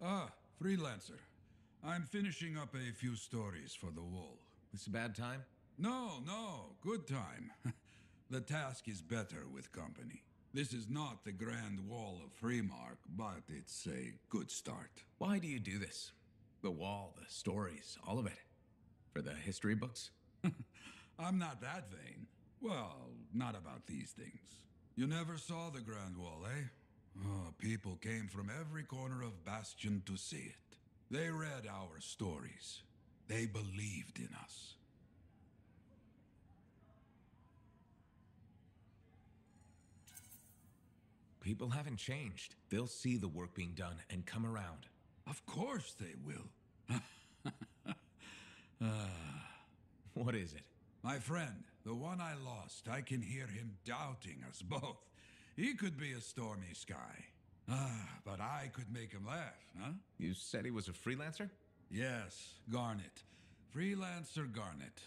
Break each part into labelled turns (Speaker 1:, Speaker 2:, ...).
Speaker 1: Ah, freelancer. I'm finishing up a few stories for the wall.
Speaker 2: This a bad time?
Speaker 1: No, good time. The task is better with company. This is not the Grand Wall of Freemark, but it's a good start.
Speaker 2: Why do you do this? The wall, the stories, all of it. For the history books?
Speaker 1: I'm not that vain. Well, not about these things. You never saw the Grand Wall, eh? Oh, people came from every corner of Bastion to see it. They read our stories. They believed in us.
Speaker 2: People haven't changed. They'll see the work being done and come around.
Speaker 1: Of course they will.
Speaker 2: What is it?
Speaker 1: My friend, the one I lost, I can hear him doubting us both. He could be a stormy sky. But I could make him laugh, huh?
Speaker 2: You said he was a freelancer?
Speaker 1: Yes, Garnet. Freelancer Garnet.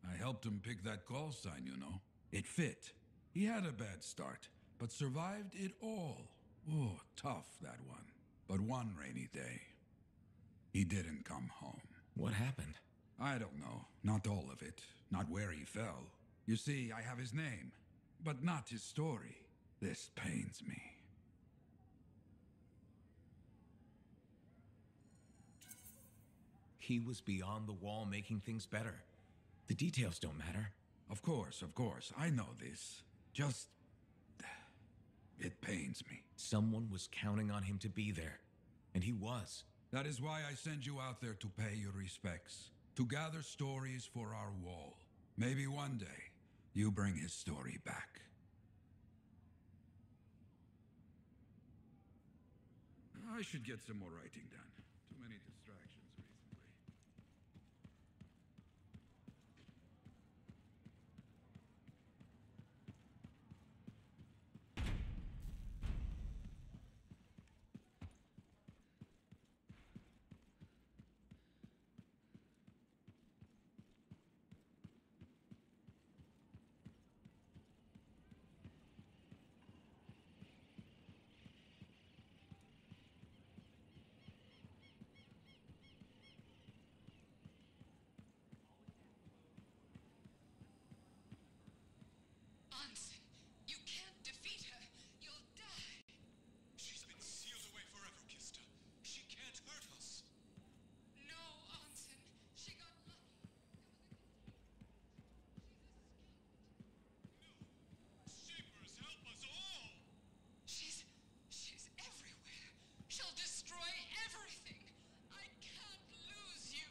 Speaker 1: I helped him pick that call sign, you know. It fit. He had a bad start, but survived it all. Oh, tough, that one. But one rainy day, he didn't come home.
Speaker 2: What happened?
Speaker 1: I don't know. Not all of it. Not where he fell. You see, I have his name, but not his story. This pains me.
Speaker 2: He was beyond the wall making things better. The details don't matter.
Speaker 1: Of course. I know this. Just... it pains me.
Speaker 2: Someone was counting on him to be there. And he was.
Speaker 1: That is why I send you out there to pay your respects. To gather stories for our wall. Maybe one day, you bring his story back. I should get some more writing done. Too many distractions recently.
Speaker 3: Anthem, you can't defeat her. You'll die.
Speaker 4: She's been sealed away forever, Kista. She can't hurt us.
Speaker 3: No, Anthem. She got lucky.
Speaker 4: Shapers, help us all!
Speaker 3: She's everywhere. She'll destroy everything. I can't lose you.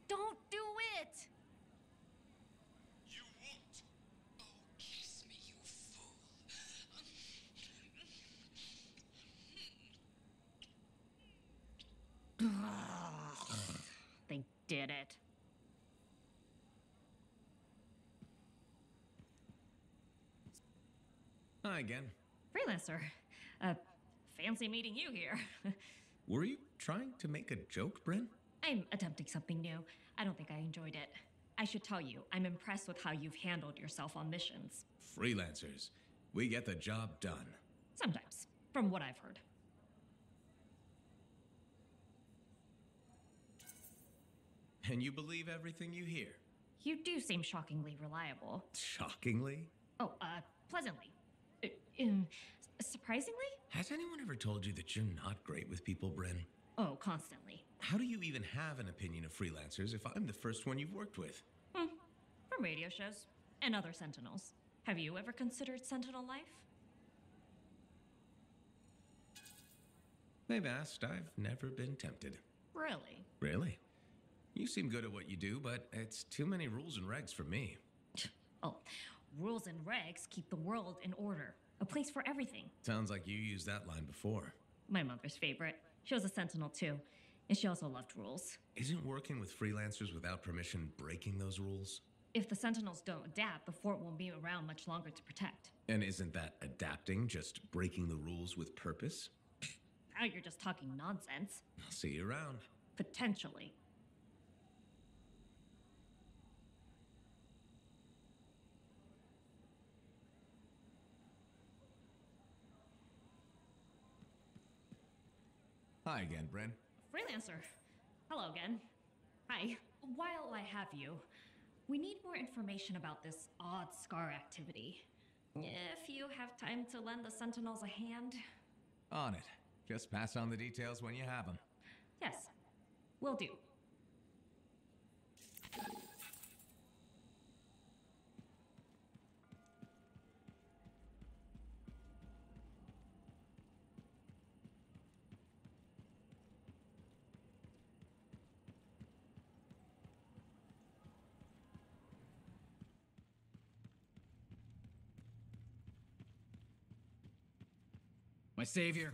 Speaker 5: Don't do it!
Speaker 4: You won't!
Speaker 3: Oh, kiss me, you fool.
Speaker 5: They did it.
Speaker 2: Hi again.
Speaker 5: Freelancer. Fancy meeting you here.
Speaker 2: Were you trying to make a joke, Bryn?
Speaker 5: I'm attempting something new. I don't think I enjoyed it. I should tell you, I'm impressed with how you've handled yourself on missions.
Speaker 2: Freelancers. We get the job done.
Speaker 5: Sometimes, from what I've heard.
Speaker 2: And you believe everything you hear?
Speaker 5: You do seem shockingly reliable.
Speaker 2: Shockingly?
Speaker 5: Oh, pleasantly. Surprisingly?
Speaker 2: Has anyone ever told you that you're not great with people, Bryn?
Speaker 5: Oh, constantly.
Speaker 2: How do you even have an opinion of freelancers if I'm the first one you've worked with?
Speaker 5: From radio shows and other Sentinels. Have you ever considered Sentinel life?
Speaker 2: They've asked. I've never been tempted.
Speaker 5: Really?
Speaker 2: Really? You seem good at what you do, but it's too many rules and regs for me.
Speaker 5: Oh, rules and regs keep the world in order. A place for everything.
Speaker 2: Sounds like you used that line before.
Speaker 5: My mother's favorite. She was a Sentinel too, and she also loved rules.
Speaker 2: Isn't working with freelancers without permission breaking those rules?
Speaker 5: If the Sentinels don't adapt, the fort won't be around much longer to protect.
Speaker 2: And isn't that adapting just breaking the rules with purpose?
Speaker 5: Now you're just talking nonsense.
Speaker 2: I'll see you around.
Speaker 5: Potentially.
Speaker 2: Hi again, Bren.
Speaker 5: Freelancer. Hello again. Hi. While I have you, we need more information about this odd scar activity. If you have time to lend the Sentinels a hand.
Speaker 2: On it. Just pass on the details when you have them.
Speaker 5: Yes, will do.
Speaker 6: My savior,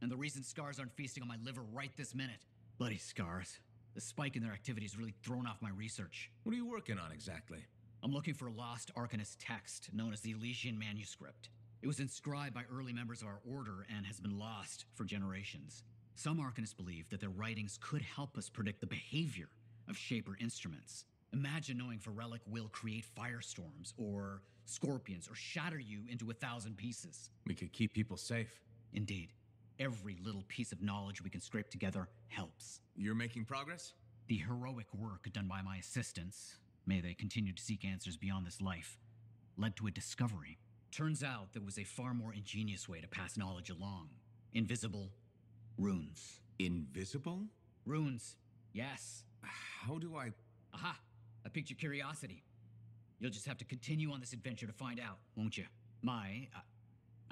Speaker 6: and the reason scars aren't feasting on my liver right this minute. Bloody scars. The spike in their activity has really thrown off my research.
Speaker 2: What are you working on exactly?
Speaker 6: I'm looking for a lost Arcanist text known as the Elysian Manuscript. It was inscribed by early members of our order and has been lost for generations. Some Arcanists believe that their writings could help us predict the behavior of Shaper instruments. Imagine knowing if a relic will create firestorms, or scorpions, or shatter you into 1,000 pieces.
Speaker 2: We could keep people safe.
Speaker 6: Indeed. Every little piece of knowledge we can scrape together helps.
Speaker 2: You're making progress?
Speaker 6: The heroic work done by my assistants, may they continue to seek answers beyond this life, led to a discovery. Turns out there was a far more ingenious way to pass knowledge along. Invisible runes.
Speaker 2: Invisible?
Speaker 6: Runes, yes.
Speaker 2: How do I...
Speaker 6: Aha! I piqued your curiosity. You'll just have to continue on this adventure to find out, won't you?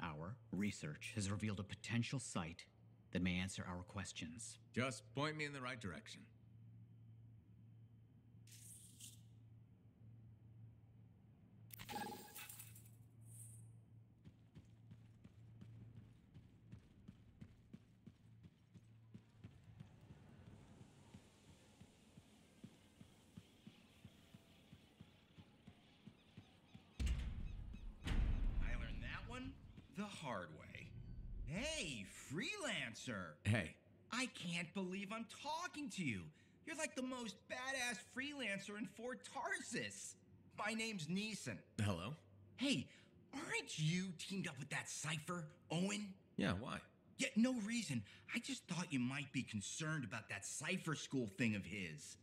Speaker 6: Our research has revealed a potential site that may answer our questions.
Speaker 2: Just point me in the right direction.
Speaker 7: The hard way. Hey, Freelancer!
Speaker 2: Hey.
Speaker 7: I can't believe I'm talking to you. You're like the most badass freelancer in Fort Tarsis. My name's Neeson.
Speaker 2: Hello?
Speaker 7: Hey, aren't you teamed up with that cipher, Owen?
Speaker 2: Yeah, why?
Speaker 7: Yeah, no reason. I just thought you might be concerned about that cipher school thing of his.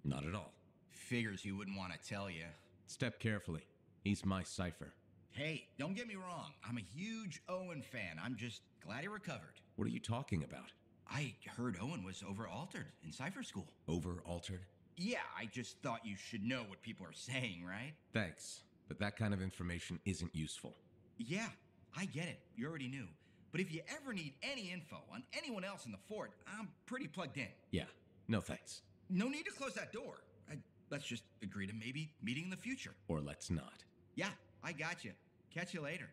Speaker 2: Not at all.
Speaker 7: Figures he wouldn't want to tell you.
Speaker 2: Step carefully. He's my cipher.
Speaker 7: Hey, don't get me wrong. I'm a huge Owen fan. I'm just glad he recovered.
Speaker 2: What are you talking about?
Speaker 7: I heard Owen was over-altered in cipher school.
Speaker 2: Over-altered?
Speaker 7: Yeah, I just thought you should know what people are saying, right?
Speaker 2: Thanks, but that kind of information isn't useful.
Speaker 7: Yeah, I get it. You already knew. But if you ever need any info on anyone else in the fort, I'm pretty plugged in.
Speaker 2: Yeah, no thanks.
Speaker 7: No need to close that door. Let's just agree to maybe meeting in the future.
Speaker 2: Or let's not.
Speaker 7: Yeah, I got you. Catch you later.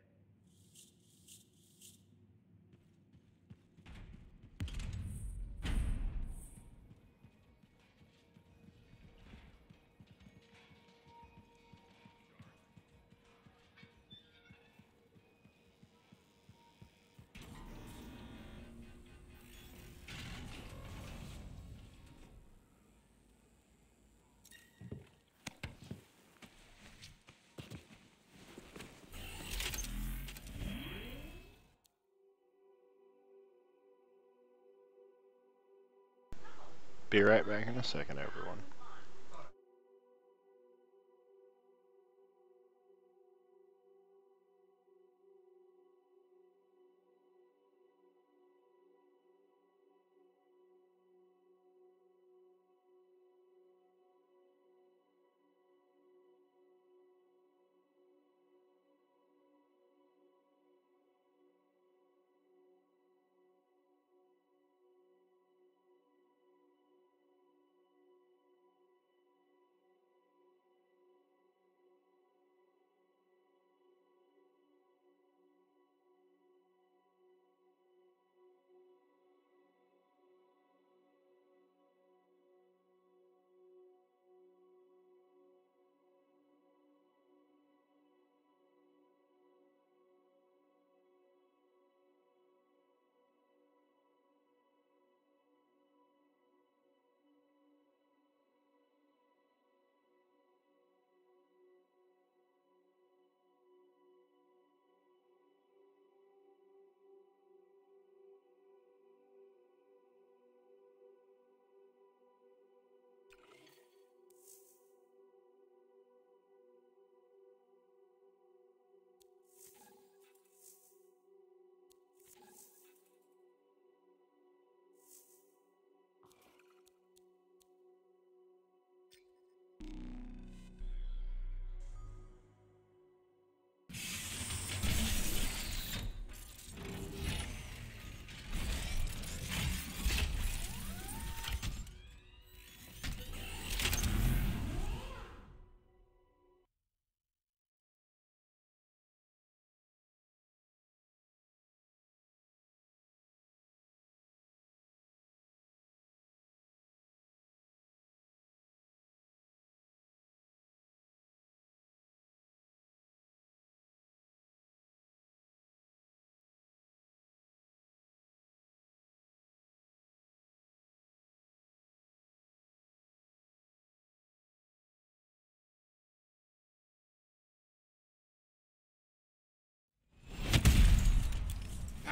Speaker 8: Be right back in a second, everyone.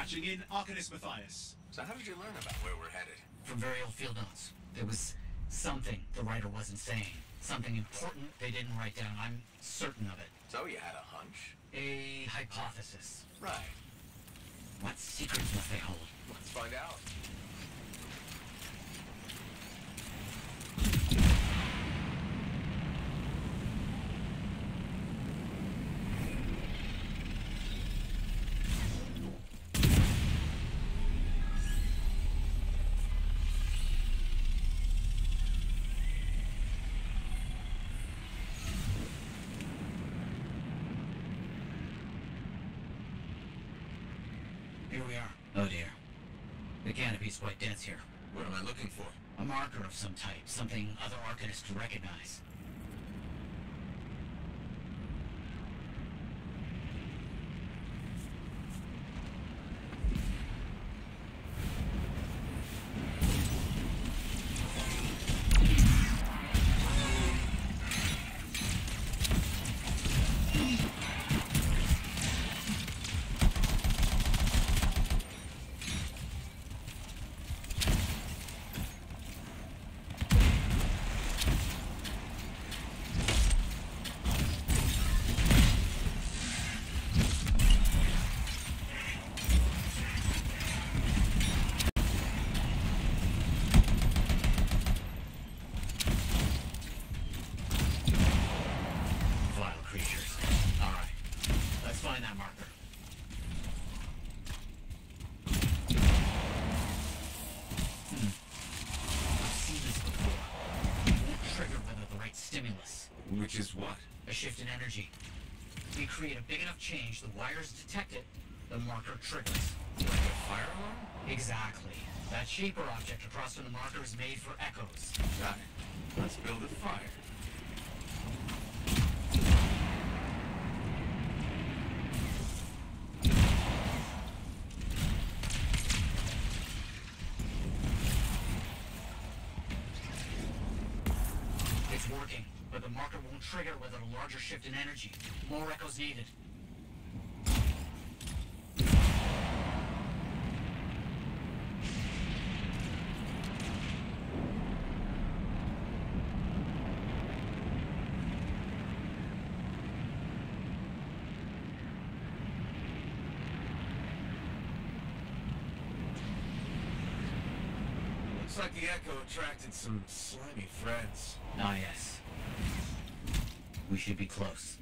Speaker 4: Patching in Arcanist Matthias.
Speaker 2: So how did you learn about where we're headed?
Speaker 6: From very old field notes. There was something the writer wasn't saying. Something important they didn't write down. I'm certain of it.
Speaker 2: So you had a hunch?
Speaker 6: A hypothesis.
Speaker 2: Right.
Speaker 6: What secrets must they hold?
Speaker 2: Let's find out.
Speaker 6: Here we are. Oh dear. The canopy's quite dense here.
Speaker 2: What am I looking for?
Speaker 6: A marker of some type. Something other Arcanists recognize.
Speaker 2: Which is what?
Speaker 6: A shift in energy. We create a big enough change, the wires detect it, the marker triggers.
Speaker 2: Like a fire alarm?
Speaker 6: Exactly. That shape or object across from the marker is made for echoes.
Speaker 2: Got it. Let's build a fire.
Speaker 6: It's working, but the marker won't trigger without a larger shift in energy. More echoes needed.
Speaker 2: Looks like the echo attracted some slimy threads.
Speaker 6: Ah, yes. We should be close.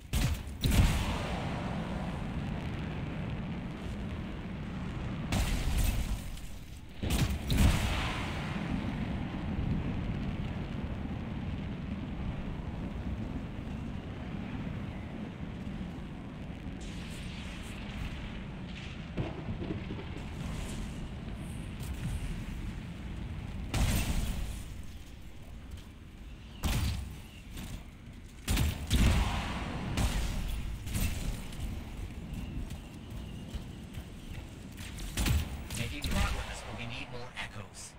Speaker 6: Making progress, but we need more echoes.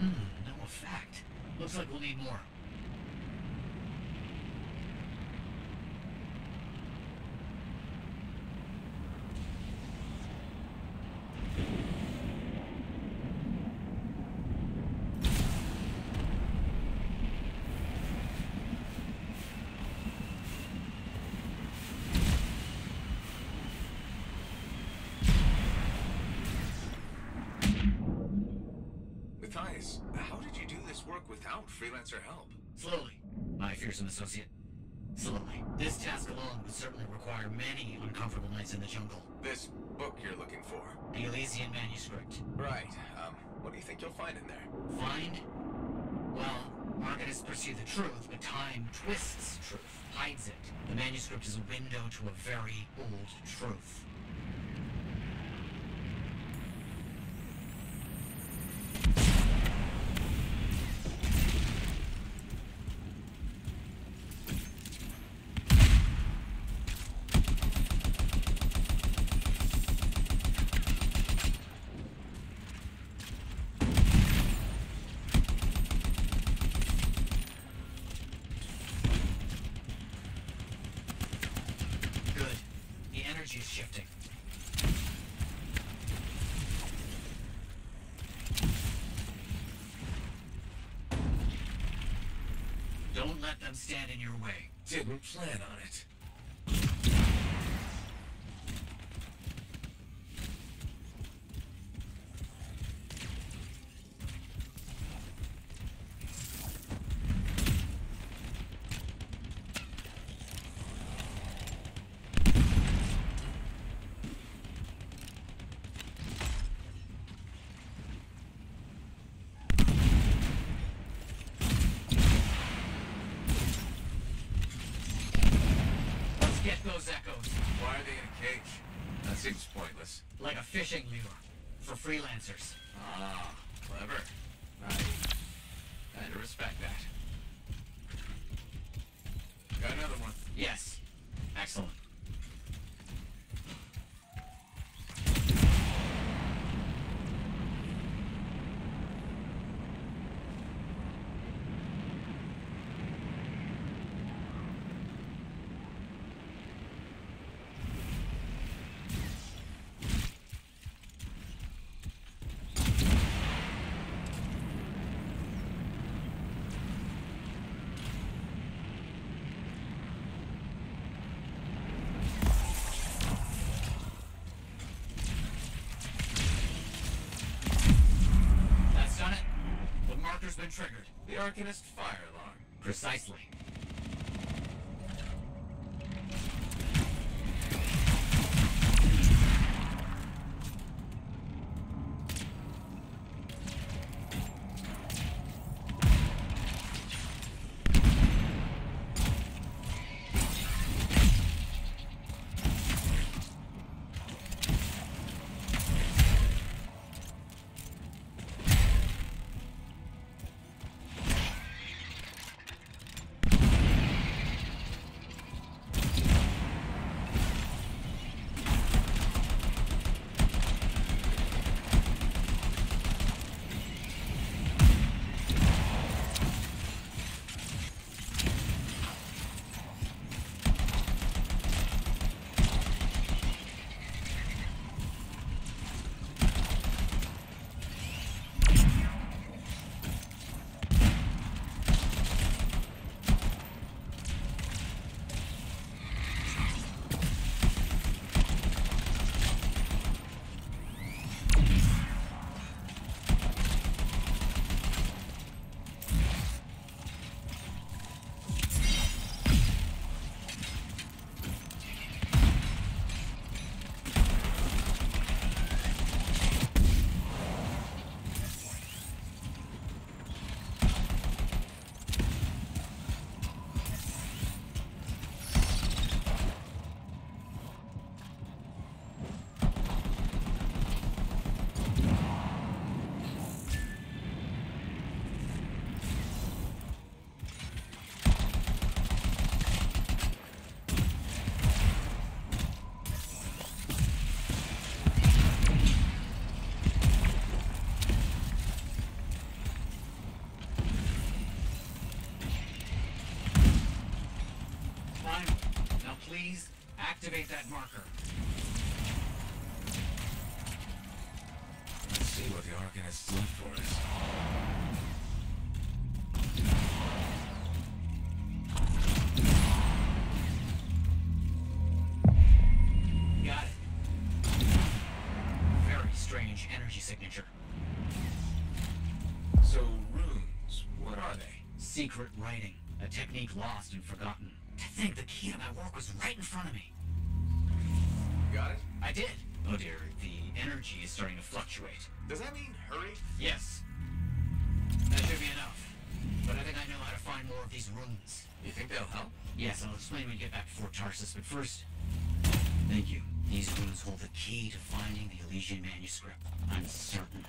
Speaker 6: No effect. Looks like we'll need more.
Speaker 2: Matthias, how did you do this work without freelancer help?
Speaker 6: Slowly, my fearsome associate. Slowly. This task alone would certainly require many uncomfortable nights in the jungle.
Speaker 2: This book you're looking for?
Speaker 6: The Elysian manuscript.
Speaker 2: Right. What do you think you'll find in there?
Speaker 6: Find? Well, Arcanists pursue the truth, but time twists truth, hides it. The manuscript is a window to a very old truth. Good. The energy is shifting. one stand in your way.
Speaker 2: Didn't plan on it.
Speaker 6: Get those echoes.
Speaker 2: Why are they in a cage? That seems pointless.
Speaker 6: Like a fishing lure. For freelancers.
Speaker 2: Ah, clever. I kind of respect that. Got another one.
Speaker 6: Yes. Excellent. That's done it. The marker's been triggered.
Speaker 2: The Arcanist fire alarm.
Speaker 6: Precisely. Fine. Now please, activate that marker.
Speaker 2: Let's see what the Arcanist's left for us.
Speaker 6: Got it. Very strange energy signature.
Speaker 2: So, runes, what are they?
Speaker 6: Secret writing. A technique lost and forgotten. To think the key to my work was right in front of me.
Speaker 2: Got it?
Speaker 6: I did. Oh dear, the energy is starting to fluctuate.
Speaker 2: Does that mean hurry?
Speaker 6: Yes. That should be enough. But I think I know how to find more of these runes.
Speaker 2: You think they'll help?
Speaker 6: Yes, I'll explain when we get back to Fort Tarsus, but first... Thank you. These runes hold the key to finding the Elysian manuscript. I'm certain.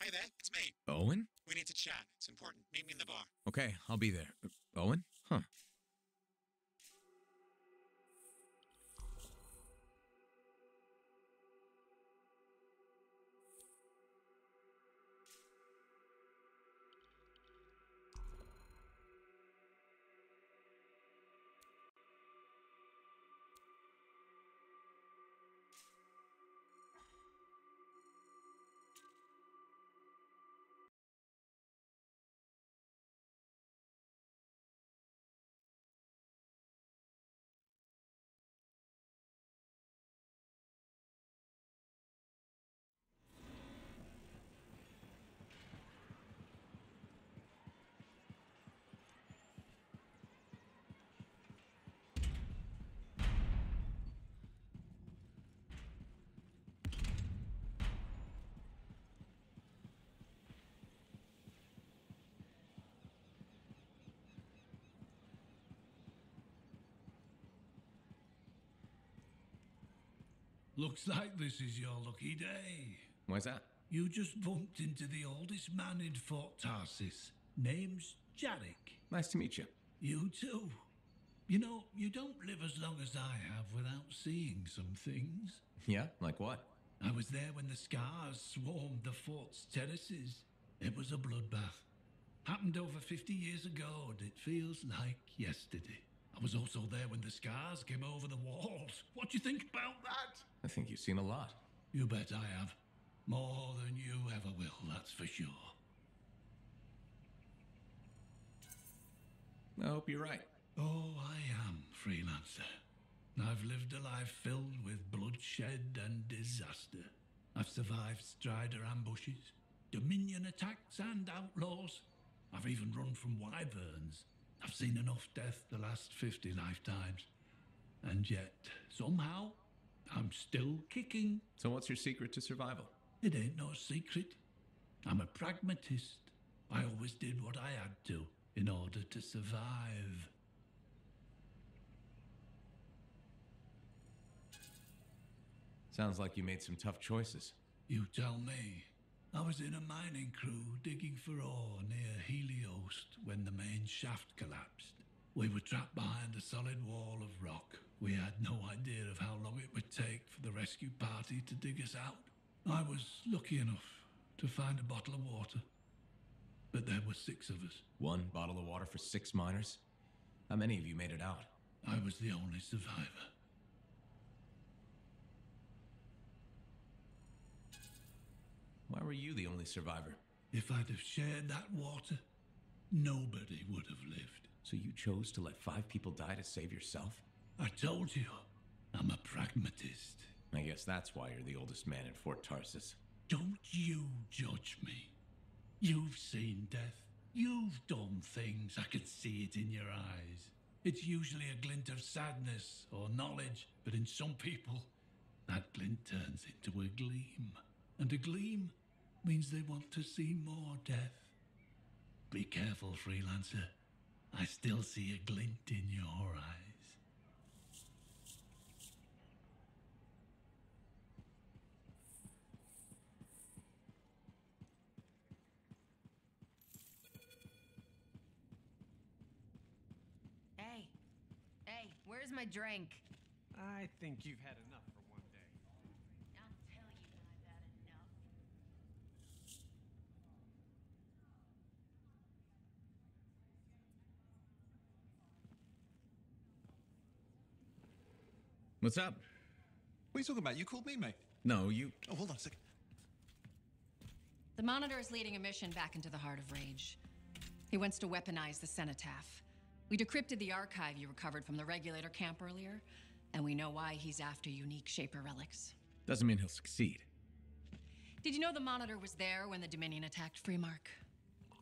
Speaker 9: Hi there, it's me.
Speaker 2: Owen?
Speaker 9: We need to chat. It's important. Meet me in the bar.
Speaker 2: Okay, I'll be there. Owen? Huh.
Speaker 10: Looks like this is your lucky day.
Speaker 2: Why's that?
Speaker 10: You just bumped into the oldest man in Fort Tarsis. Name's Jarek.
Speaker 2: Nice to meet you.
Speaker 10: You too. You know, you don't live as long as I have without seeing some things.
Speaker 2: Yeah? Like what?
Speaker 10: I was there when the scars swarmed the fort's terraces. It was a bloodbath. Happened over 50 years ago, and it feels like yesterday. I was also there when the scars came over the walls. What do you think about that?
Speaker 2: I think you've seen a lot.
Speaker 10: You bet I have. More than you ever will, that's for sure.
Speaker 2: I hope you're right.
Speaker 10: Oh, I am, freelancer. I've lived a life filled with bloodshed and disaster. I've survived Strider ambushes, Dominion attacks and outlaws. I've even run from wyverns. I've seen enough death the last 50 lifetimes. And yet, somehow, I'm still kicking.
Speaker 2: So what's your secret to survival?
Speaker 10: It ain't no secret. I'm a pragmatist. I always did what I had to in order to survive.
Speaker 2: Sounds like you made some tough choices.
Speaker 10: You tell me. I was in a mining crew digging for ore near Heliost when the main shaft collapsed. We were trapped behind a solid wall of rock. We had no idea of how long it would take for the rescue party to dig us out. I was lucky enough to find a bottle of water. But there were 6 of us.
Speaker 2: 1 bottle of water for 6 miners? How many of you made it out?
Speaker 10: I was the only survivor.
Speaker 2: Why were you the only survivor?
Speaker 10: If I'd have shared that water, nobody would have lived.
Speaker 2: So you chose to let 5 people die to save yourself?
Speaker 10: I told you, I'm a pragmatist.
Speaker 2: I guess that's why you're the oldest man in Fort Tarsis.
Speaker 10: Don't you judge me. You've seen death. You've done things. I can see it in your eyes. It's usually a glint of sadness or knowledge, but in some people, that glint turns into a gleam. And a gleam means they want to see more death. Be careful, freelancer. I still see a glint in your eyes.
Speaker 11: Hey, where's my drink?
Speaker 12: I think you've had enough for one day.
Speaker 11: I'll tell you when I've had enough.
Speaker 2: What's up?
Speaker 4: What are you talking about? You called me, mate.
Speaker 2: No, you...
Speaker 4: Oh, hold on a second.
Speaker 11: The Monitor is leading a mission back into the Heart of Rage. He wants to weaponize the Cenotaph. We decrypted the archive you recovered from the Regulator camp earlier, and we know why he's after unique Shaper relics.
Speaker 2: Doesn't mean he'll succeed.
Speaker 11: Did you know the Monitor was there when the Dominion attacked Freemark?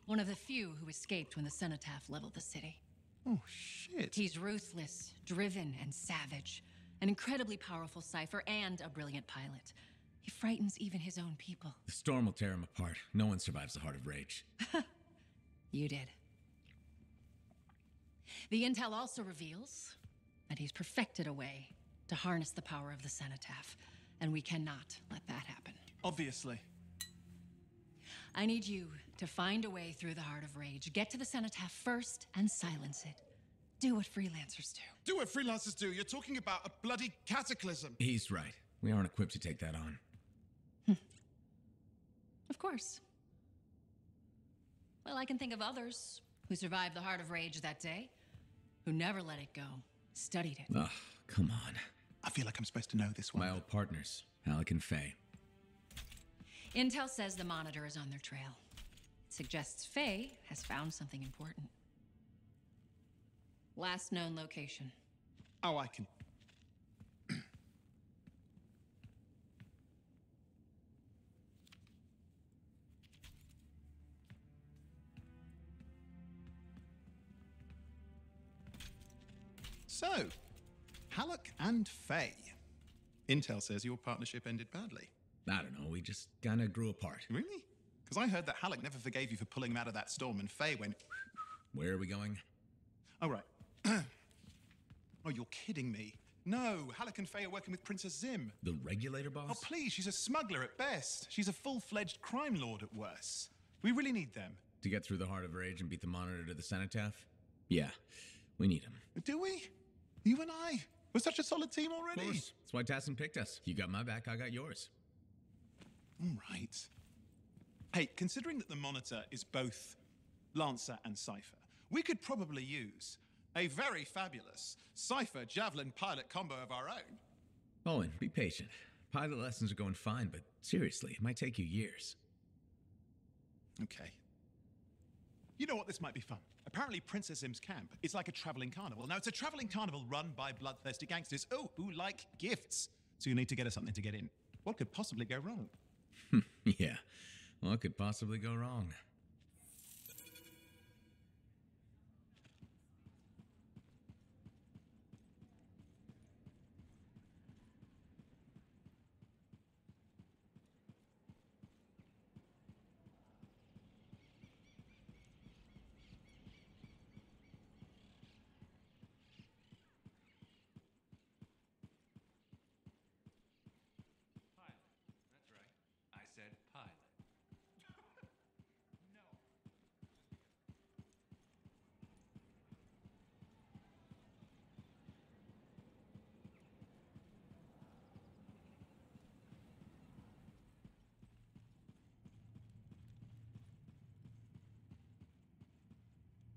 Speaker 11: One of the few who escaped when the Cenotaph leveled the city.
Speaker 4: Oh, shit.
Speaker 11: He's ruthless, driven, and savage. An incredibly powerful cipher and a brilliant pilot. He frightens even his own people.
Speaker 2: The storm will tear him apart. No one survives the Heart of Rage.
Speaker 11: You did. The intel also reveals that he's perfected a way to harness the power of the Cenotaph, and we cannot let that happen.
Speaker 4: Obviously.
Speaker 11: I need you to find a way through the Heart of Rage. Get to the cenotaph first and silence it. Do what freelancers do.
Speaker 13: Do what freelancers do? You're talking about a bloody cataclysm.
Speaker 2: He's right. We aren't equipped to take that on.
Speaker 11: Of course. Well, I can think of others who survived the Heart of Rage that day, who never let it go, studied it.
Speaker 2: Ugh, come on.
Speaker 13: I feel like I'm supposed to know this one.
Speaker 2: My old partners, Alec and Faye.
Speaker 11: Intel says the Monitor is on their trail. It suggests Faye has found something important. Last known location.
Speaker 13: Oh, I can... So, Halleck and Faye. Intel says your partnership ended badly.
Speaker 2: I don't know, we just kinda grew apart.
Speaker 13: Really? Because I heard that Halleck never forgave you for pulling him out of that storm, and Faye went...
Speaker 2: Where are we going?
Speaker 13: Oh, right. Oh, you're kidding me. No, Halleck and Faye are working with Princess Zim.
Speaker 2: The regulator boss?
Speaker 13: Oh, please, she's a smuggler at best. She's a full-fledged crime lord at worst. We really need them.
Speaker 2: To get through the Heart of Rage and beat the Monitor to the cenotaph? Yeah, we need him.
Speaker 13: Do we? You and I? We're such a solid team already.
Speaker 2: Of course. That's why Tassin picked us. You got my back, I got yours.
Speaker 13: All right. Hey, considering that the Monitor is both Lancer and Cypher, we could probably use a very fabulous Cypher Javelin pilot combo of our own.
Speaker 2: Owen, be patient. Pilot lessons are going fine, but seriously, it might take you years.
Speaker 13: Okay. You know what? This might be fun. Apparently, Princess Zim's camp is like a traveling carnival. Now, it's a traveling carnival run by bloodthirsty gangsters, who like gifts. So you need to get us something to get in. What could possibly go wrong?
Speaker 2: Yeah, what could possibly go wrong?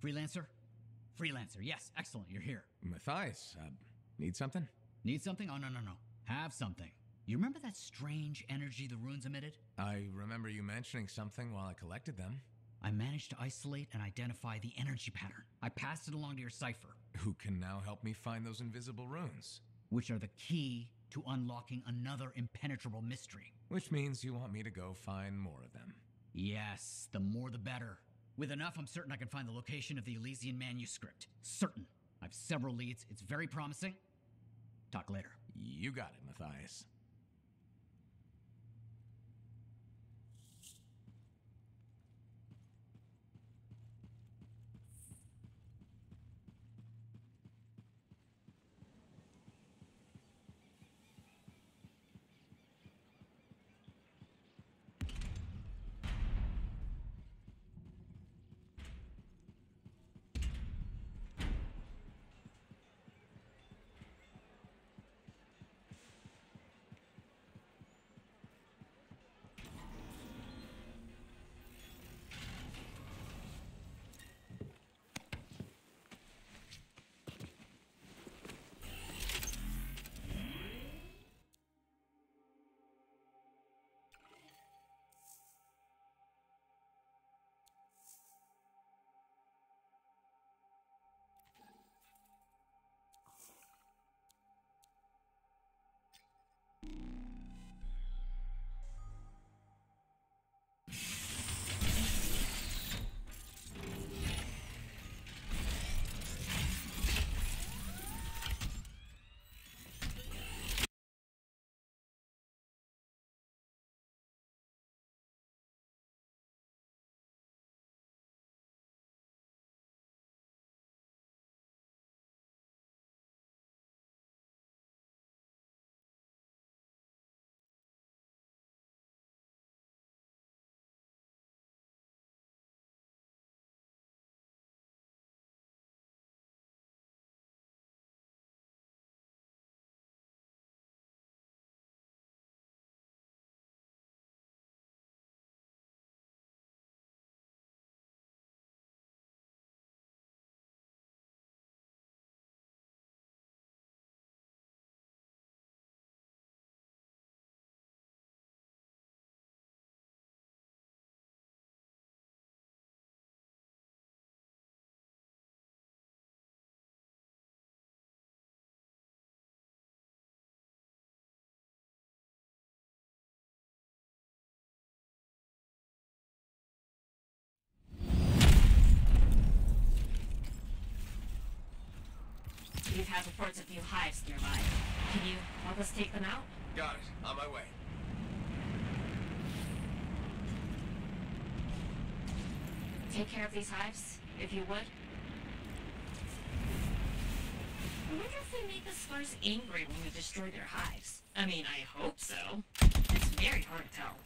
Speaker 6: Freelancer? Freelancer, yes, excellent, you're here.
Speaker 2: Matthias, need something?
Speaker 6: Need something? Oh, no. Have something. You remember that strange energy the runes emitted?
Speaker 2: I remember you mentioning something while I collected them.
Speaker 6: I managed to isolate and identify the energy pattern. I passed it along to your cipher.
Speaker 2: Who can now help me find those invisible runes?
Speaker 6: Which are the key to unlocking another impenetrable mystery.
Speaker 2: Which means you want me to go find more of them.
Speaker 6: Yes, the more the better. With enough, I'm certain I can find the location of the Elysian manuscript. Certain. I've several leads. It's very promising. Talk later.
Speaker 2: You got it, Matthias.
Speaker 5: has reports of new hives nearby. Can you help us take them out?
Speaker 2: Got it. On my way.
Speaker 5: Take care of these hives, if you would. I wonder if we made the scars angry when we destroyed their hives. I mean, I hope so. It's very hard to tell.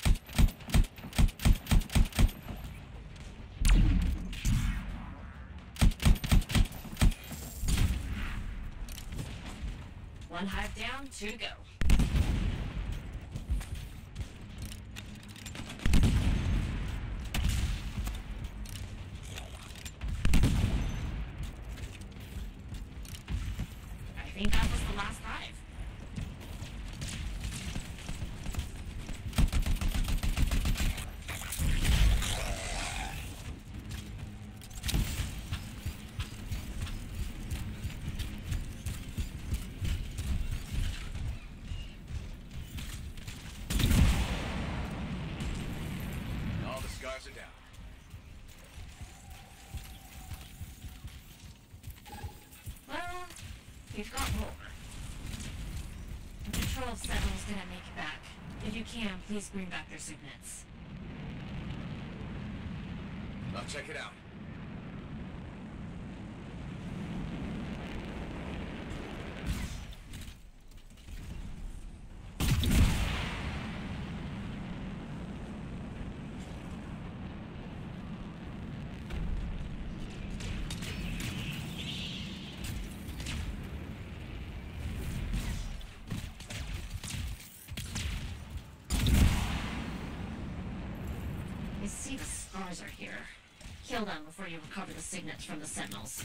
Speaker 5: One hive down, 2 to go. I think that was the last hive.
Speaker 2: All the scars are down.
Speaker 5: Well, we've got more. The Patrol of Sentinels didn't make it back. If you can, please bring back their signets.
Speaker 2: I'll check it out.
Speaker 5: I see the scars are here. Kill them before you recover the signets from the Sentinels.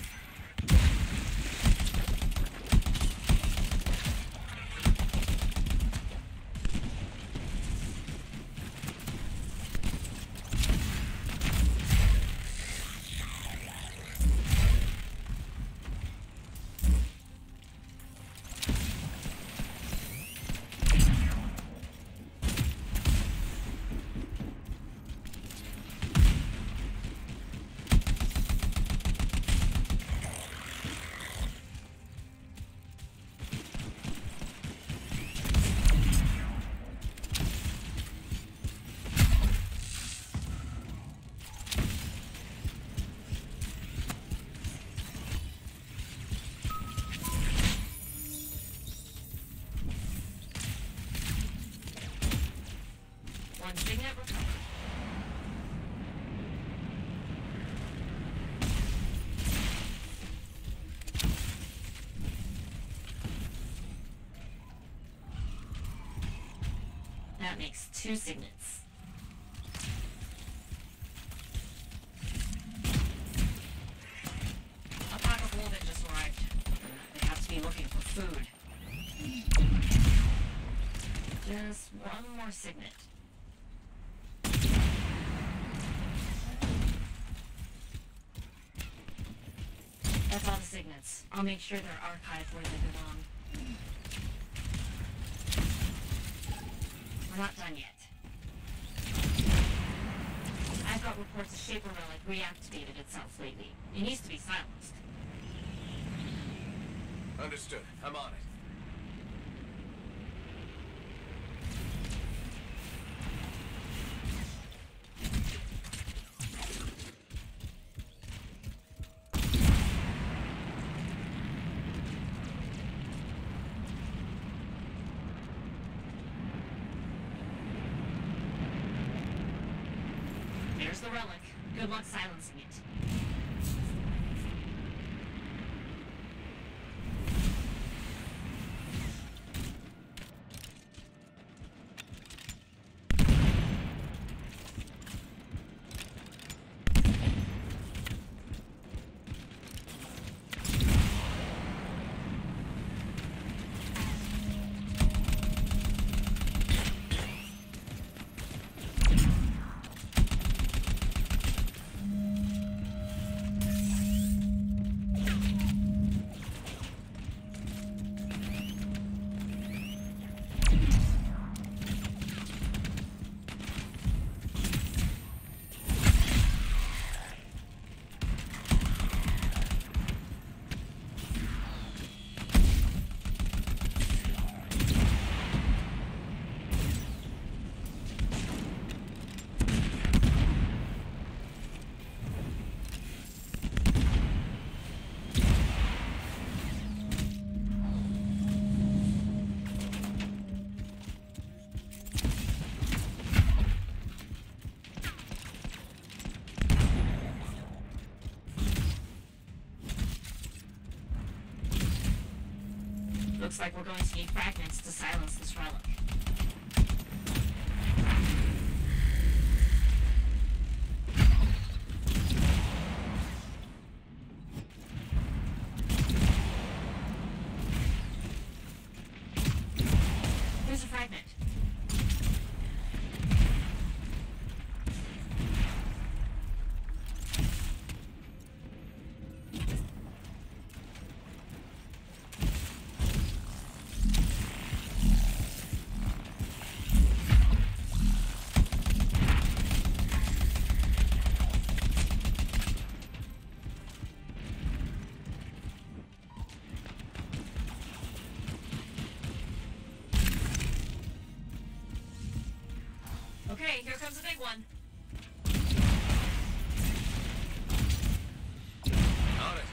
Speaker 5: One signet recovered. That makes 2 signets. A pack of wolven just arrived. They have to be looking for food. Just one more signet. That's all the signets. I'll make sure they're archived where they belong. We're not done yet. I've got reports the Shaper Relic reactivated itself lately. It needs to be silenced.
Speaker 2: Understood. I'm on it.
Speaker 5: There's the relic. Good luck silencing it. Looks like we're going to need fragments to silence this relic. There's a fragment. Okay, here comes a big one.
Speaker 2: On it.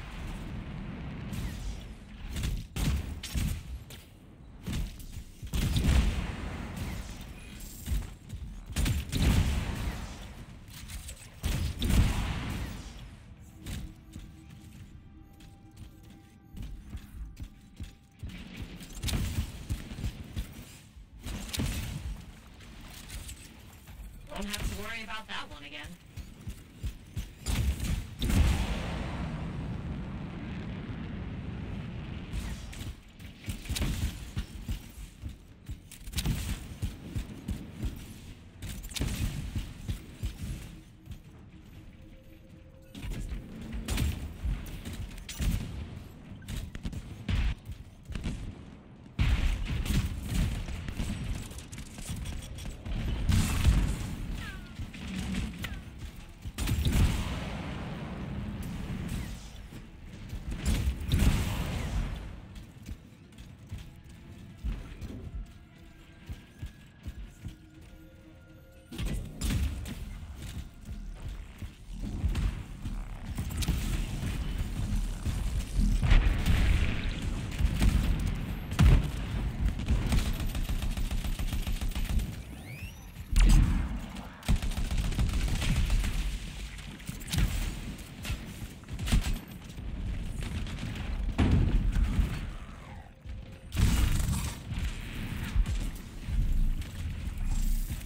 Speaker 5: Won't have to worry about that one again.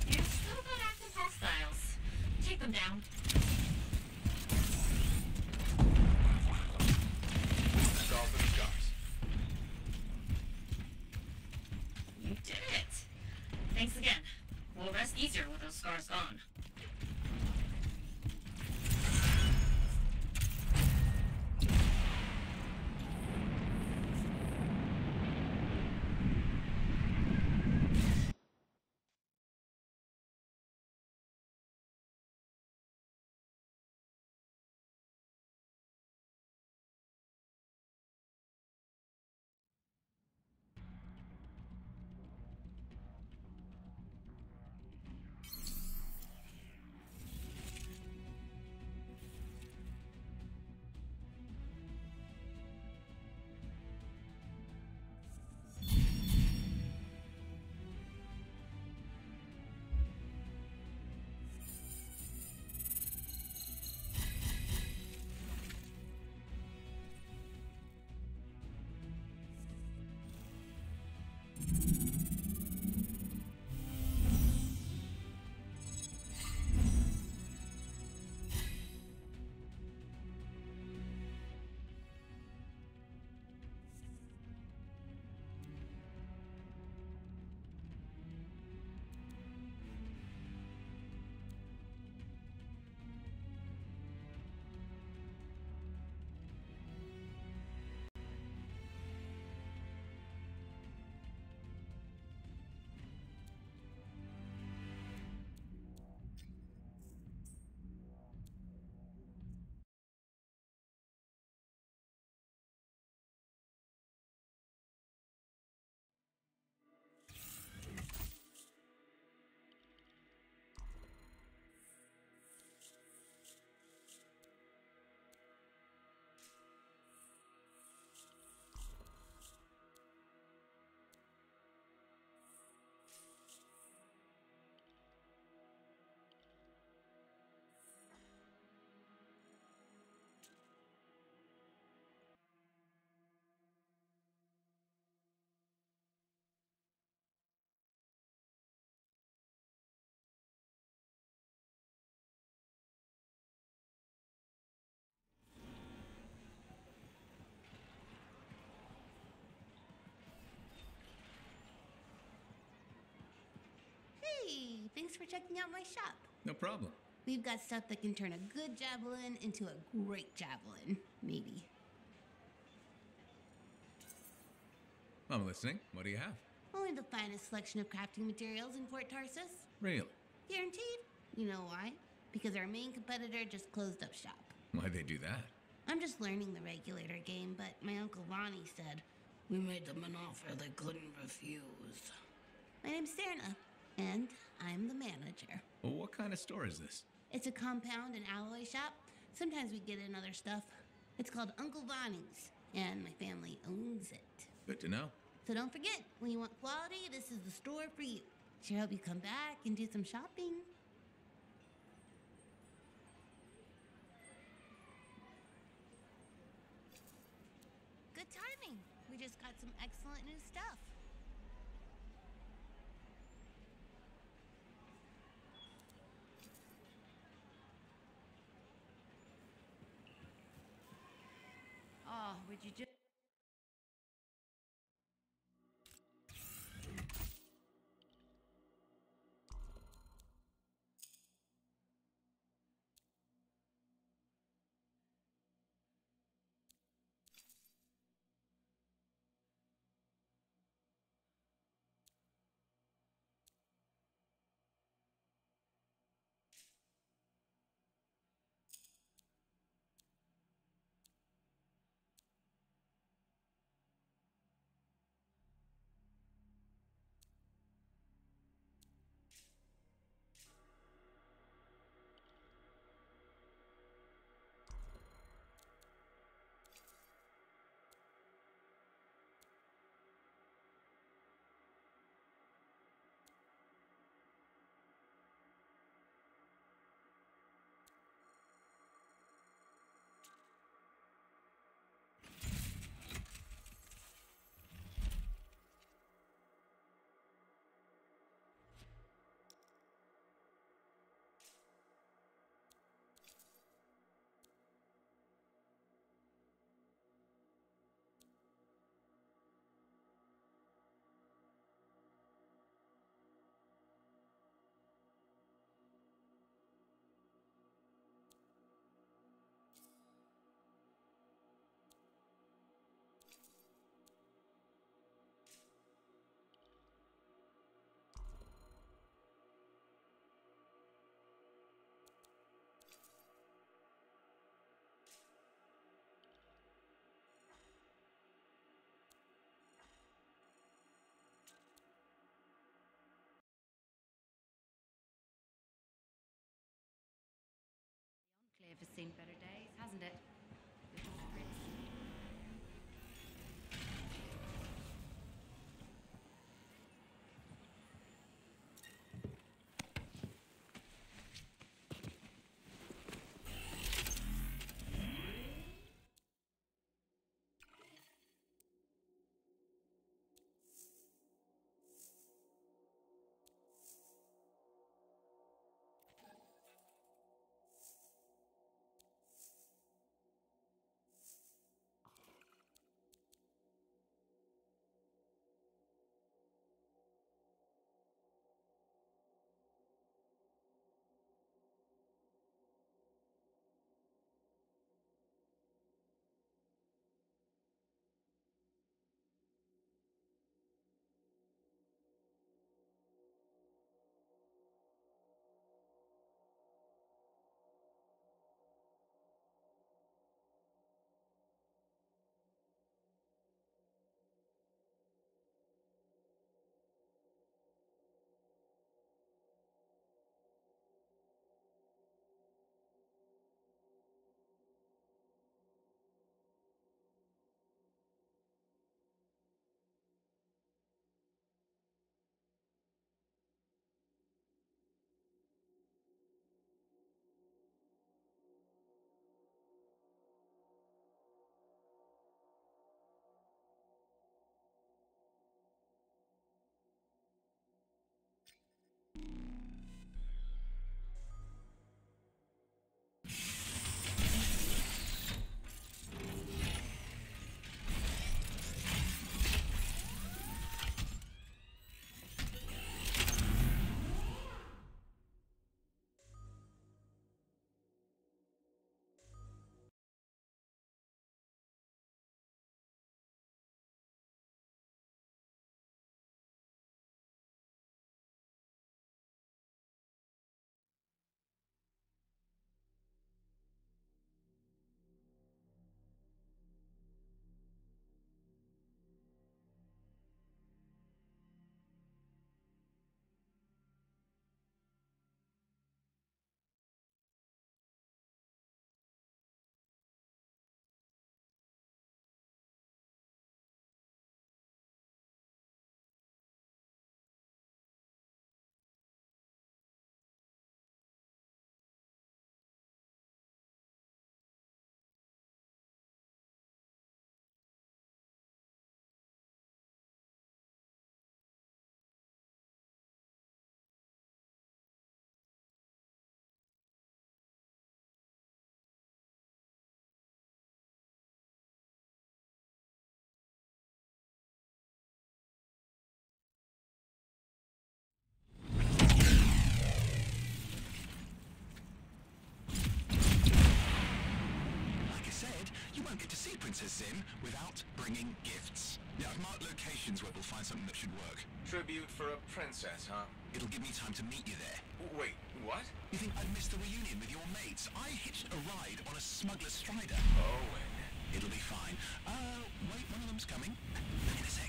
Speaker 5: You've still got active hostiles. Take them down.
Speaker 2: That's all for the scars.
Speaker 5: You did it. Thanks again. We'll rest easier with those scars gone.
Speaker 14: for checking out my shop.
Speaker 2: No problem.
Speaker 14: We've got stuff that can turn a good javelin into a great javelin, maybe.
Speaker 2: I'm listening. What do you have?
Speaker 14: Only the finest selection of crafting materials in Fort Tarsus.
Speaker 2: Really?
Speaker 14: Guaranteed. You know why? Because our main competitor just closed up shop.
Speaker 2: Why'd they do that?
Speaker 14: I'm just learning the regulator game, but my Uncle Ronnie said, we made them an offer they couldn't refuse. My name's Serna, and I'm the manager.
Speaker 2: Well, what kind of store is this?
Speaker 14: It's a compound and alloy shop. Sometimes we get in other stuff. It's called Uncle Ronnie's, and my family owns it.
Speaker 2: Good to know.
Speaker 14: So don't forget, when you want quality, this is the store for you. Sure hope you come back and do some shopping. Good timing. We just got some excellent new stuff. Oh, would you just... Enclave has seen better days, hasn't it? With secrets.
Speaker 15: Princess Zim without bringing gifts. Yeah, I've marked locations where we'll find something that should work.
Speaker 16: Tribute for a princess, huh?
Speaker 15: It'll give me time to meet you there.
Speaker 16: Wait, what?
Speaker 15: You think I'd miss the reunion with your mates? I hitched a ride on a smuggler strider.
Speaker 16: Owen.
Speaker 15: It'll be fine. Wait, one of them's coming. In a sec.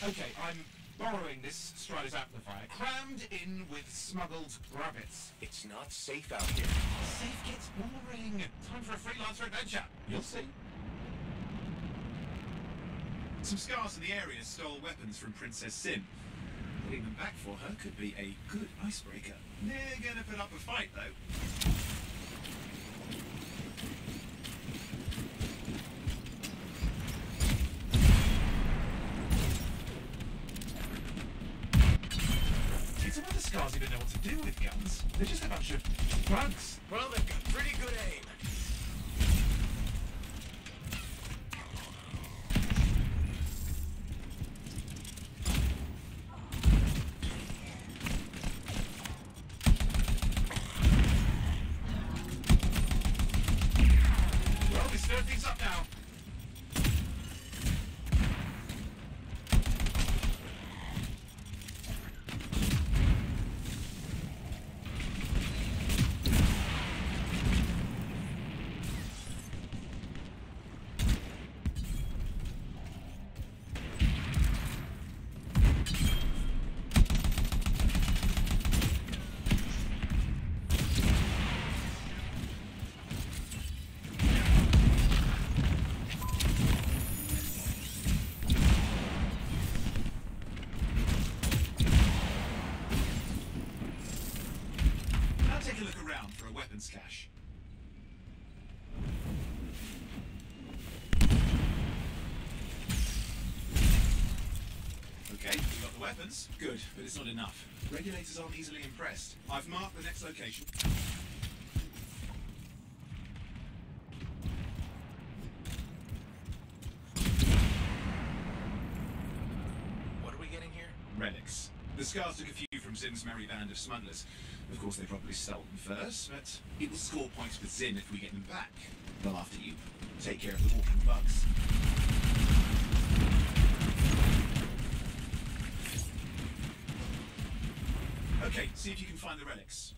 Speaker 17: Okay, I'm borrowing this Strider's amplifier, crammed in with smuggled rabbits.
Speaker 16: It's not safe out here.
Speaker 17: Safe gets boring. Time for a freelancer adventure. You'll see.
Speaker 13: Some scars in the area stole weapons from Princess Sim. Getting them back for her could be a good icebreaker. They're gonna put up a fight, though.
Speaker 17: It's about the scars who don't know what to do with guns. They're just a bunch of bugs.
Speaker 16: Well, they've got pretty good aim.
Speaker 17: Well, we stirred things up now.
Speaker 13: Cache. Okay, we got the weapons. Good, but it's not enough. Regulators aren't easily impressed. I've marked the next location.
Speaker 16: What are we getting here?
Speaker 13: Relics. The scars took a few from Zim's merry band of smugglers. Of course, they probably stole them first, but it will score points with Zim if we get them back. Well, after you take care of the walking bugs. Okay, see if you can find the relics.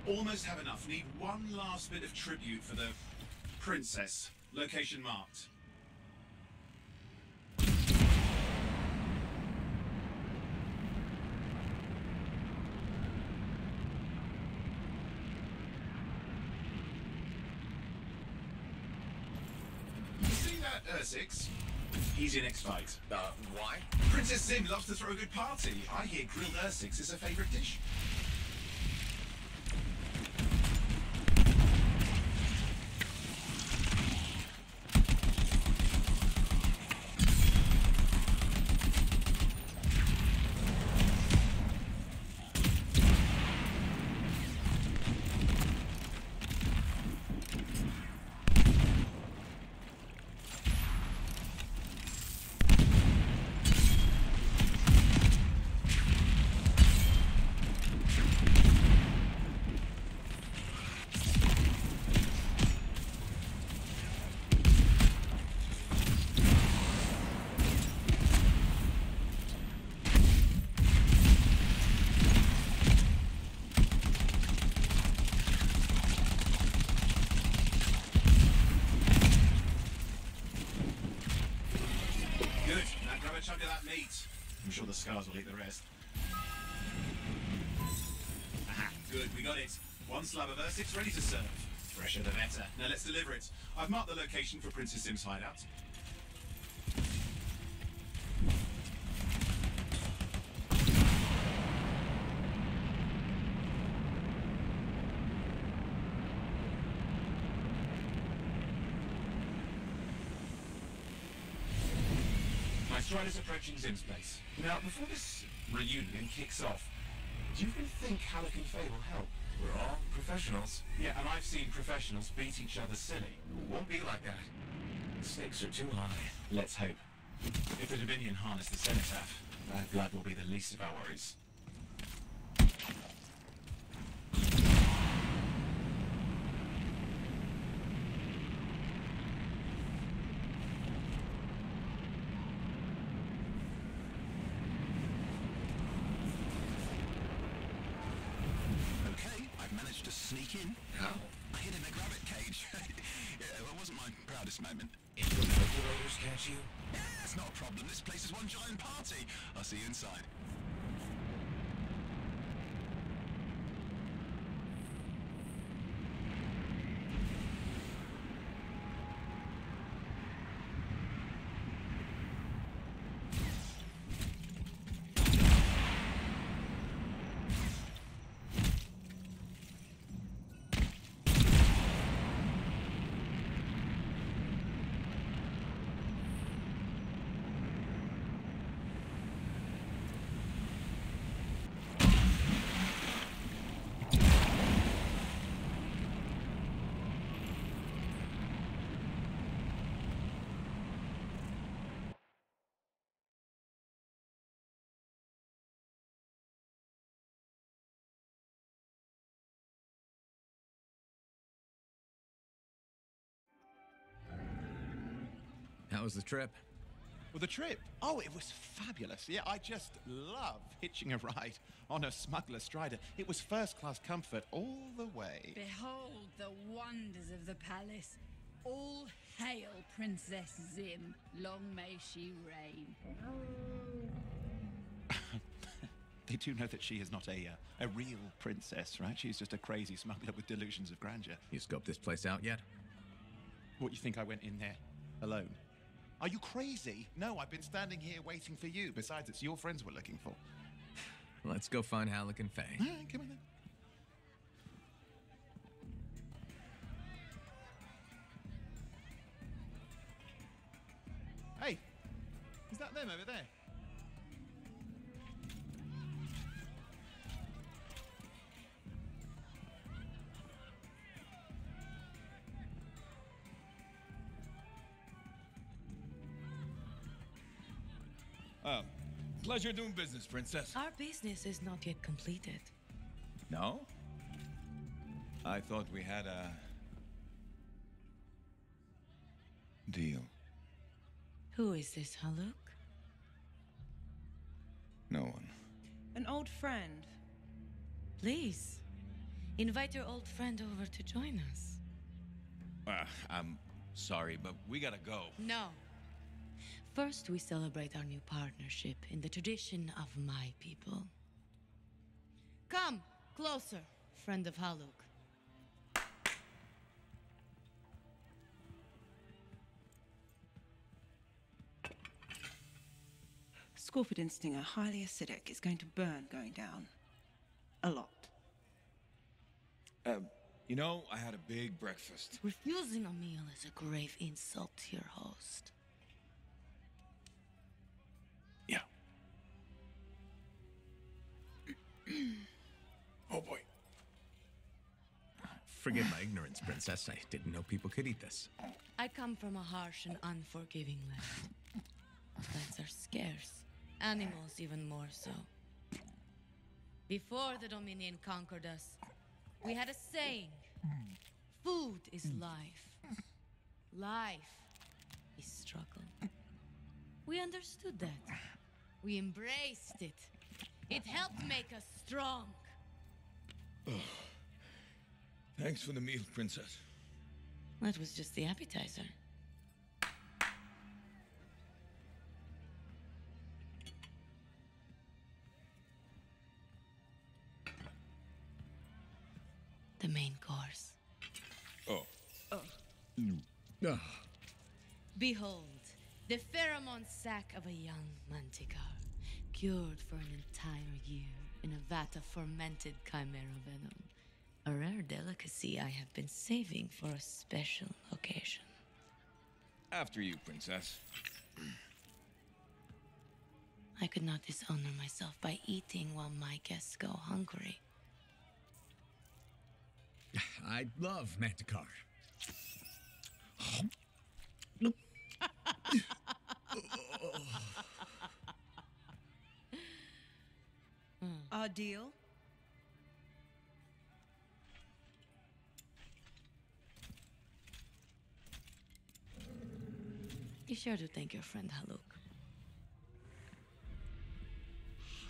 Speaker 13: Almost have enough. Need one last bit of tribute for the princess. Location marked. You see that Ursix? He's your next fight.
Speaker 16: Why?
Speaker 13: Princess Zim loves to throw a good party. I hear grilled Ursix is her favorite dish. I'm sure the scars will eat the rest. Aha, good, we got it. One slab of Ursix ready to serve.
Speaker 16: Fresher the better.
Speaker 13: Now let's deliver it. I've marked the location for Princess Sim's hideout.
Speaker 17: My Strider's approaching Zim's place. Now, before this reunion kicks off, do you really think Halleck and Faye will help?
Speaker 16: We're all professionals.
Speaker 17: Yeah, and I've seen professionals beat each other silly.
Speaker 16: Won't be like that. The stakes are too high.
Speaker 17: Let's hope. If the Dominion harness the Cenotaph, bad blood will be the least of our worries.
Speaker 15: Okay, I've managed to sneak in.
Speaker 16: How?
Speaker 15: I hid in a rabbit cage. Yeah, that wasn't my proudest moment.
Speaker 16: If the regulators catch you?
Speaker 15: Yeah, it's not a problem. This place is one giant party. I'll see you inside.
Speaker 2: How was the trip?
Speaker 13: Well, the trip? Oh, it was fabulous. Yeah, I just love hitching a ride on a smuggler strider. It was first-class comfort all the way.
Speaker 18: Behold the wonders of the palace. All hail Princess Zim. Long may she reign.
Speaker 13: They do know that she is not a real princess, right? She's just a crazy smuggler with delusions of grandeur.
Speaker 2: You scoped this place out yet?
Speaker 13: What, you think I went in there alone? Are you crazy? No, I've been standing here waiting for you. Besides, it's your friends we're looking for.
Speaker 2: Let's go find Halleck and Faye.
Speaker 13: Come on then. Hey, is that them over there?
Speaker 19: Oh, pleasure doing business, Princess.
Speaker 20: Our business is not yet completed.
Speaker 19: No? I thought we had a deal.
Speaker 20: Who is this, Haluk?
Speaker 19: No one.
Speaker 20: An old friend. Please, invite your old friend over to join us.
Speaker 19: I'm sorry, but we gotta go.
Speaker 20: No. First, we celebrate our new partnership in the tradition of my people. Come, closer, friend of Haluk.
Speaker 21: Scorpion stinger, highly acidic. It's going to burn going down. A lot.
Speaker 19: You know, I had a big breakfast.
Speaker 20: Refusing a meal is a grave insult to your host.
Speaker 19: Yeah. Oh boy.
Speaker 2: Forgive my ignorance, Princess. I didn't know people could eat this.
Speaker 20: I come from a harsh and unforgiving land. Plants are scarce. Animals even more so. Before the Dominion conquered us, we had a saying. Food is life. Life is struggle. We understood that. We embraced it. It helped make us strong.
Speaker 19: Oh. Thanks for the meal, Princess.
Speaker 20: That was just the appetizer. the main course.
Speaker 13: Oh.
Speaker 2: Ugh.
Speaker 20: Behold, the pheromone sac of a young manticore, cured for an entire year in a vat of fermented chimera venom. A rare delicacy I have been saving for a special occasion.
Speaker 15: After you, princess.
Speaker 20: I could not dishonor myself by eating while my guests go hungry.
Speaker 2: I love Manticore.
Speaker 21: Our deal?
Speaker 20: Be sure to thank your friend Haluk.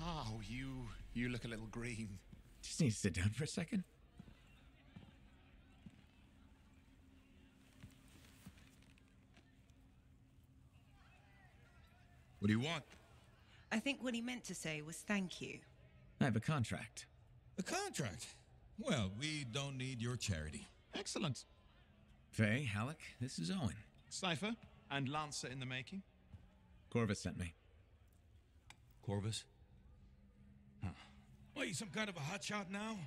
Speaker 13: Oh, you look a little green.
Speaker 2: Just need to sit down for a second.
Speaker 15: What do you want?
Speaker 21: I think what he meant to say was thank you.
Speaker 2: I have a contract.
Speaker 15: A contract? Well, we don't need your charity.
Speaker 13: Excellent.
Speaker 2: Faye, Halleck, this is Owen.
Speaker 13: Cypher and Lancer in the making.
Speaker 2: Corvus sent me.
Speaker 15: Corvus? Huh. What, you some kind of a hotshot now?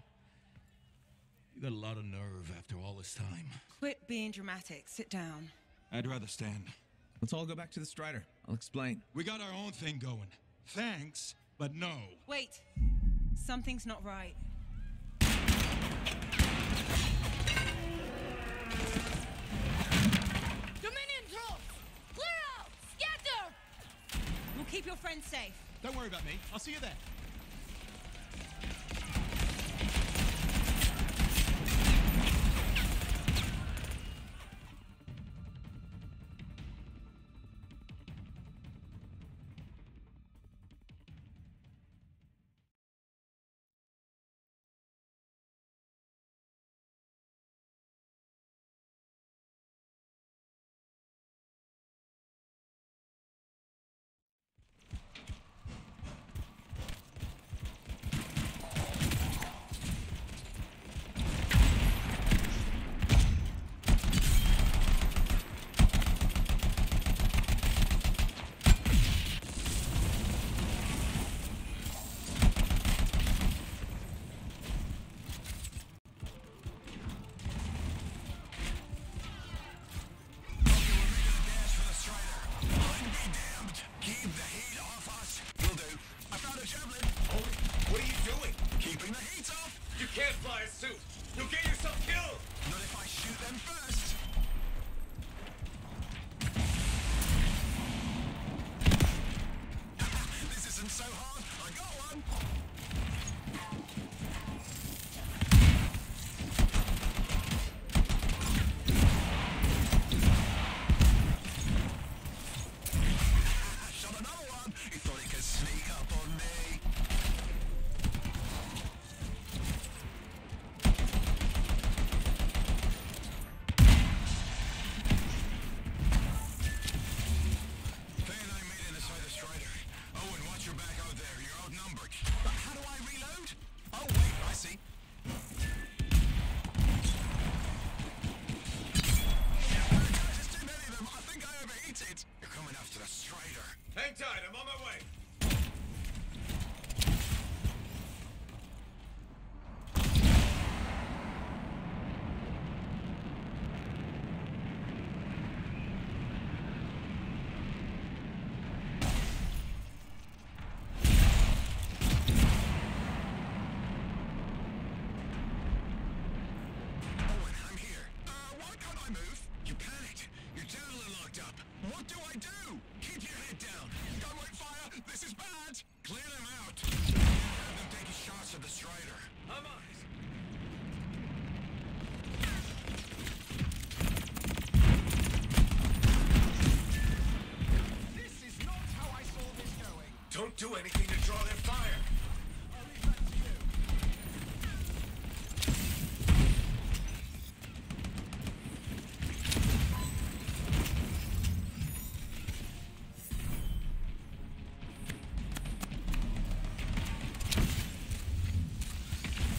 Speaker 15: You got a lot of nerve after all this time.
Speaker 21: Quit being dramatic. Sit down.
Speaker 15: I'd rather stand.
Speaker 2: Let's all go back to the Strider. I'll explain.
Speaker 15: We got our own thing going. Thanks, but no.
Speaker 21: Wait. Something's not right.
Speaker 18: Dominion troops! Clear out! Scatter!
Speaker 21: We'll keep your friends safe.
Speaker 13: Don't worry about me. I'll see you there.
Speaker 16: Don't do anything to draw their fire.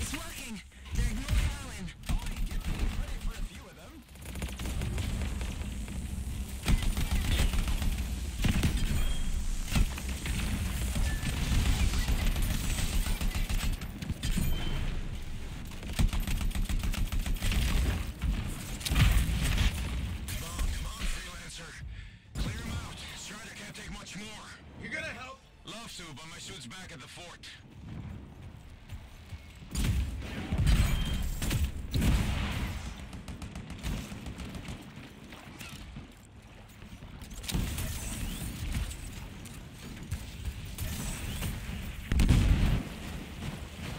Speaker 21: It's working. They're ignoring Owen.
Speaker 15: much more?
Speaker 1: You gonna help?
Speaker 15: Love to, but my suit's back at the fort.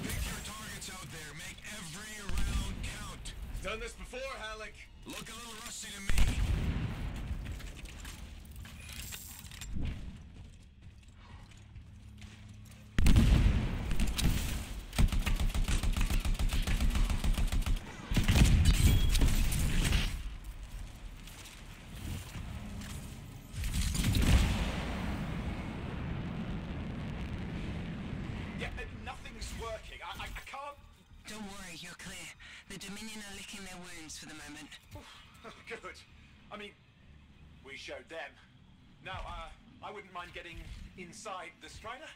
Speaker 1: Pick your targets out there. Make every round count. Done this before, Halleck.
Speaker 15: Look a little rusty to me.
Speaker 1: Yeah, nothing's working. I can't...
Speaker 22: Don't worry, you're clear. The Dominion are licking their wounds for the moment.
Speaker 1: Good. I mean, we showed them. Now, I wouldn't mind getting inside the Strider.